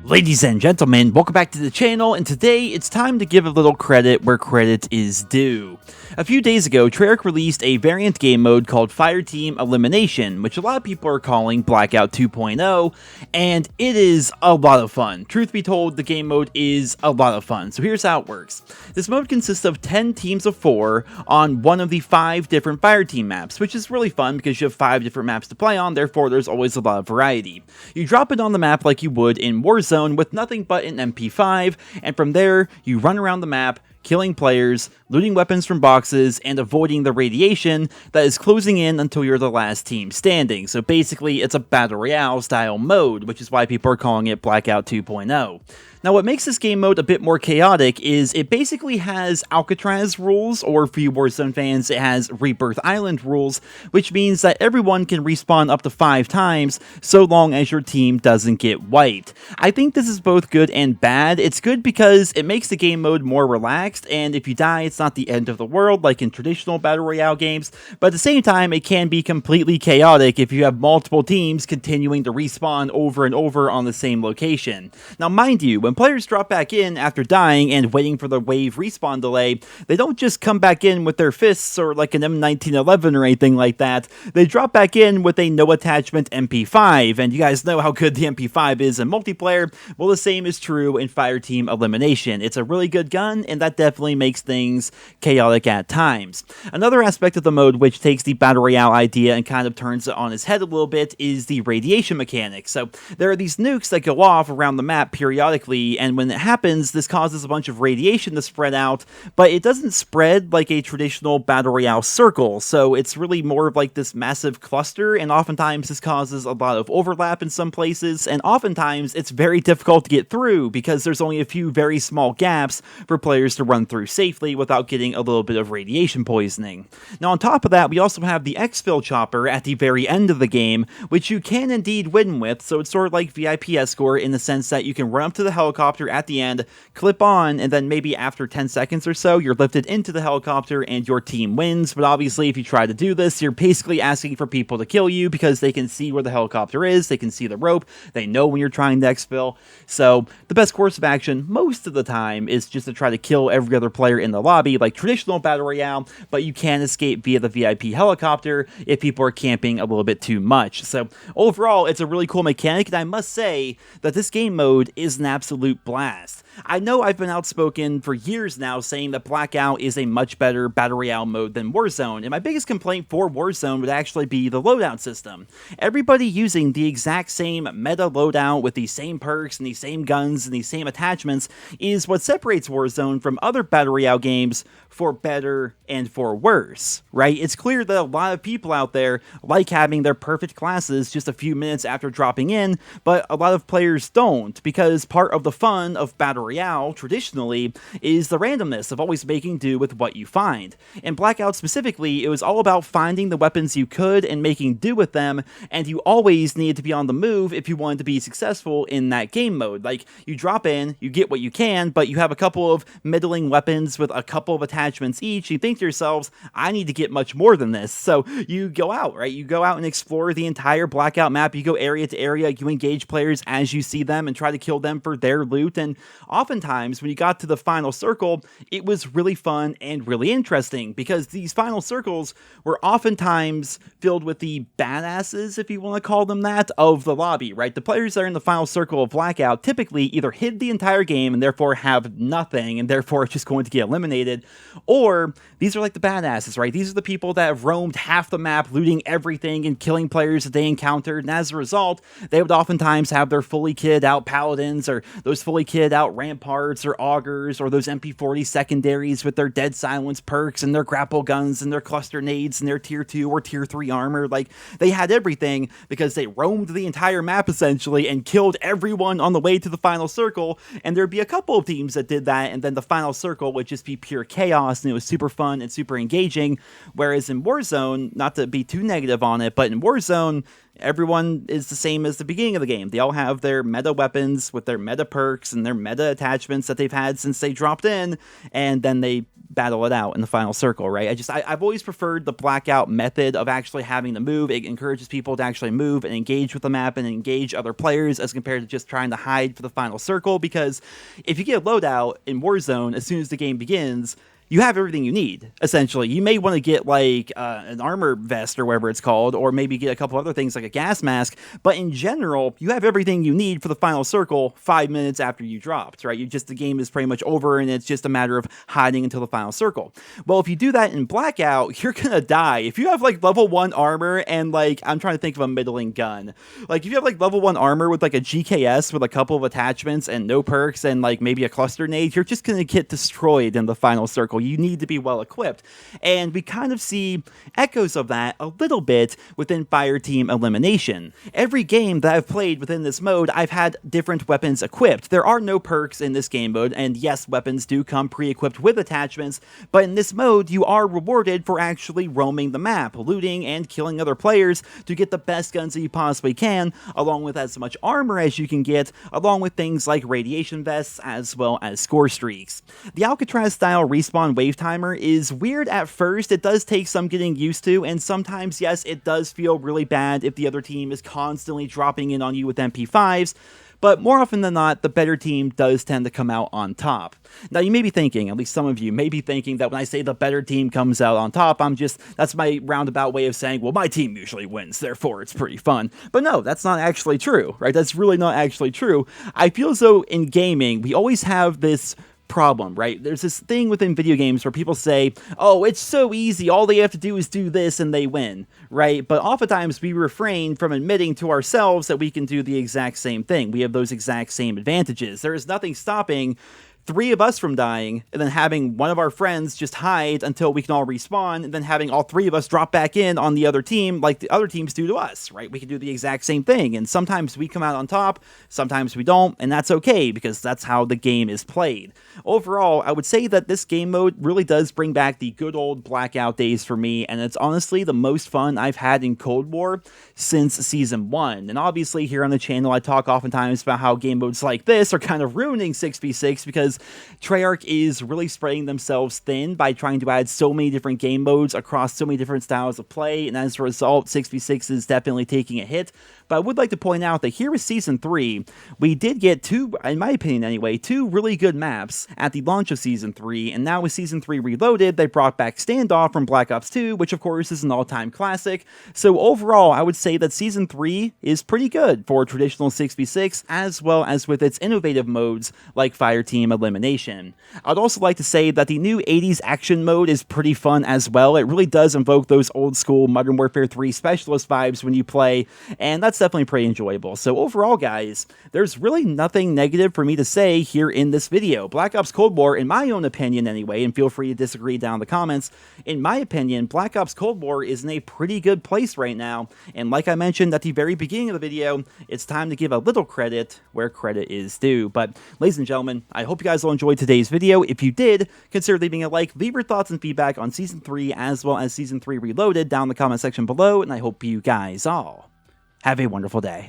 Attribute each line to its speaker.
Speaker 1: Ladies and gentlemen, welcome back to the channel, and today it's time to give a little credit where credit is due. A few days ago, Treyarch released a variant game mode called Fireteam Elimination, which a lot of people are calling Blackout 2.0, and it is a lot of fun. Truth be told, the game mode is a lot of fun, so here's how it works. This mode consists of 10 teams of 4 on one of the 5 different Fireteam maps, which is really fun because you have 5 different maps to play on, therefore there's always a lot of variety. You drop it on the map like you would in Warzone with nothing but an MP5, and from there, you run around the map, killing players, looting weapons from boxes, and avoiding the radiation that is closing in until you're the last team standing. So basically, it's a Battle Royale style mode, which is why people are calling it Blackout 2.0. Now, what makes this game mode a bit more chaotic is it basically has Alcatraz rules, or for you Warzone fans, it has Rebirth Island rules, which means that everyone can respawn up to 5 times, so long as your team doesn't get wiped. I think this is both good and bad. It's good because it makes the game mode more relaxed, and if you die, it's not the end of the world like in traditional Battle Royale games, but at the same time, it can be completely chaotic if you have multiple teams continuing to respawn over and over on the same location. Now, mind you, when players drop back in after dying and waiting for the wave respawn delay, they don't just come back in with their fists or like an M1911 or anything like that. They drop back in with a no-attachment MP5, and you guys know how good the MP5 is in multiplayer. Well, the same is true in Fireteam Elimination. It's a really good gun, and that definitely makes things chaotic at times. Another aspect of the mode which takes the Battle Royale idea and kind of turns it on its head a little bit is the radiation mechanic. So there are these nukes that go off around the map periodically, and when it happens, this causes a bunch of radiation to spread out, but it doesn't spread like a traditional Battle Royale circle, so it's really more of like this massive cluster, and oftentimes this causes a lot of overlap in some places, and oftentimes it's very difficult to get through because there's only a few very small gaps for players to run through safely without getting a little bit of radiation poisoning. Now, on top of that, we also have the exfil chopper at the very end of the game, which you can indeed win with, so it's sort of like VIP escort in the sense that you can run up to the helicopter at the end, clip on, and then maybe after 10 seconds or so, you're lifted into the helicopter and your team wins. But obviously, if you try to do this, you're basically asking for people to kill you because they can see where the helicopter is, they can see the rope, they know when you're trying to exfil. So the best course of action most of the time is just to try to kill every other player in the lobby like traditional Battle Royale, but you can escape via the VIP helicopter if people are camping a little bit too much. So overall, it's a really cool mechanic, and I must say that this game mode is an absolute blast. I know I've been outspoken for years now saying that Blackout is a much better Battle Royale mode than Warzone, and my biggest complaint for Warzone would actually be the loadout system. Everybody using the exact same meta loadout with the same perks and the same guns and the same attachments is what separates Warzone from other Battle Royale games for better and for worse, right? It's clear that a lot of people out there like having their perfect classes just a few minutes after dropping in, but a lot of players don't, because part of the fun of Battle Royale, traditionally, is the randomness of always making do with what you find. In Blackout specifically, it was all about finding the weapons you could and making do with them, and you always needed to be on the move if you wanted to be successful in that game mode. Like, you drop in, you get what you can, but you have a couple of middling weapons with a couple of attachments each. You think to yourselves, I need to get much more than this. So you go out, right? You go out and explore the entire Blackout map. You go area to area, you engage players as you see them and try to kill them for their loot, and oftentimes when you got to the final circle, it was really fun and really interesting because these final circles were oftentimes filled with the badasses, if you want to call them that, of the lobby, right? The players that are in the final circle of Blackout typically either hid the entire game and therefore have nothing and therefore are just going to get eliminated, or these are like the badasses, right? These are the people that have roamed half the map, looting everything and killing players that they encountered, and as a result, they would oftentimes have their fully kitted out paladins or those fully kitted out ramparts or augers or those MP40 secondaries with their dead silence perks and their grapple guns and their cluster nades and their tier 2 or tier 3 armor. Like, they had everything because they roamed the entire map essentially and killed everyone on the way to the final circle, and there'd be a couple of teams that did that, and then the final circle would just be pure chaos, and it was super fun and super engaging. Whereas in Warzone, not to be too negative on it, but in Warzone, Everyone is the same as the beginning of the game. They all have their meta weapons with their meta perks and their meta attachments that they've had since they dropped in, and then they battle it out in the final circle, right? I've always preferred the blackout method of actually having to move. It encourages people to actually move and engage with the map and engage other players as compared to just trying to hide for the final circle, because if you get a loadout in Warzone as soon as the game begins, you have everything you need, essentially. You may want to get, like, an armor vest or whatever it's called, or maybe get a couple other things like a gas mask, but in general, you have everything you need for the final circle 5 minutes after you dropped, right? The game is pretty much over, and it's just a matter of hiding until the final circle. Well, if you do that in Blackout, you're gonna die. If you have, like, level 1 armor and, like, I'm trying to think of a middling gun. Like, if you have, like, level 1 armor with, like, a GKS with a couple of attachments and no perks and, like, maybe a cluster nade, you're just gonna get destroyed in the final circle. You need to be well equipped, and we kind of see echoes of that a little bit within Fireteam Elimination. Every game that I've played within this mode, I've had different weapons equipped. There are no perks in this game mode, and yes, weapons do come pre-equipped with attachments, but in this mode, you are rewarded for actually roaming the map, looting and killing other players to get the best guns that you possibly can, along with as much armor as you can get, along with things like radiation vests, as well as score streaks. The Alcatraz-style respawn wave timer is weird at first. It does take some getting used to, and sometimes, yes, it does feel really bad if the other team is constantly dropping in on you with MP5s, but more often than not, the better team does tend to come out on top. Now, you may be thinking, at least some of you may be thinking, that when I say the better team comes out on top, that's my roundabout way of saying, well, my team usually wins, therefore it's pretty fun. But no, that's not actually true, right? That's really not actually true. I feel as though in gaming, we always have this problem, right? There's this thing within video games where people say, oh, it's so easy, all they have to do is do this and they win, right? But oftentimes we refrain from admitting to ourselves that we can do the exact same thing. We have those exact same advantages. There is nothing stopping 3 of us from dying, and then having one of our friends just hide until we can all respawn, and then having all 3 of us drop back in on the other team like the other teams do to us, right? We can do the exact same thing, and sometimes we come out on top, sometimes we don't, and that's okay, because that's how the game is played. Overall, I would say that this game mode really does bring back the good old Blackout days for me, and it's honestly the most fun I've had in Cold War since Season 1. And obviously, here on the channel, I talk oftentimes about how game modes like this are kind of ruining 6v6, because Treyarch is really spreading themselves thin by trying to add so many different game modes across so many different styles of play, and as a result, 6v6 is definitely taking a hit. But I would like to point out that here with Season 3, we did get 2, in my opinion anyway, 2 really good maps at the launch of Season 3, and now with Season 3 Reloaded, they brought back Standoff from Black Ops 2, which of course is an all-time classic. So overall, I would say that Season 3 is pretty good for traditional 6v6, as well as with its innovative modes like Fireteam Elimination. I'd also like to say that the new 80s action mode is pretty fun as well. It really does invoke those old school Modern Warfare 3 specialist vibes when you play, and that's definitely pretty enjoyable. So overall, guys, there's really nothing negative for me to say here in this video. Black Ops Cold War, in my own opinion anyway, and feel free to disagree down in the comments, in my opinion, Black Ops Cold War is in a pretty good place right now, and like I mentioned at the very beginning of the video, it's time to give a little credit where credit is due. But ladies and gentlemen, I hope you guys all enjoyed today's video. If you did, consider leaving a like, leave your thoughts and feedback on Season 3 as well as Season 3 Reloaded down in the comment section below, and I hope you guys all have a wonderful day.